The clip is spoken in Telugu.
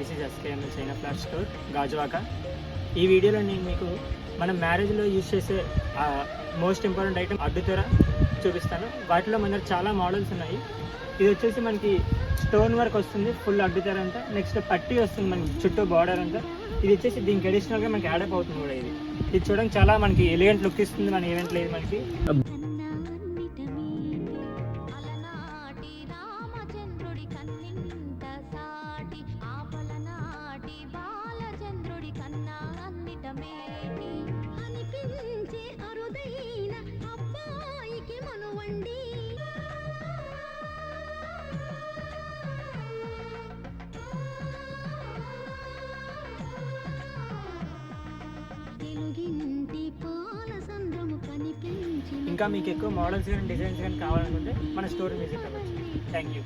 This is SKML China flat store Gajuwaka. ఈ వీడియోలో నేను మీకు మనం మ్యారేజ్లో యూజ్ చేసే మోస్ట్ ఇంపార్టెంట్ ఐటమ్ అడ్డుతెర చూపిస్తాను. వాటిలో మన దగ్గర చాలా మోడల్స్ ఉన్నాయి. ఇది వచ్చేసి మనకి స్టోన్ వర్క్ వస్తుంది, ఫుల్ అడ్డుతెర అంతా. నెక్స్ట్ పట్టీ వస్తుంది మనకి చుట్టూ బార్డర్ అంతా. ఇది వచ్చేసి దీనికి అడిషనల్గా మనకి యాడప్ అవుతుంది కూడా. ఇది చూడడానికి చాలా మనకి ఎలిగెంట్ లుక్ ఇస్తుంది మన ఈవెంట్లో. ఇది మనకి ఇంకా మీకు ఎక్కువ మోడల్స్ కానీ డిజైన్స్ కానీ కావాలనుకుంటే మన స్టోర్ విజిట్ అవ్వచ్చు. Thank you.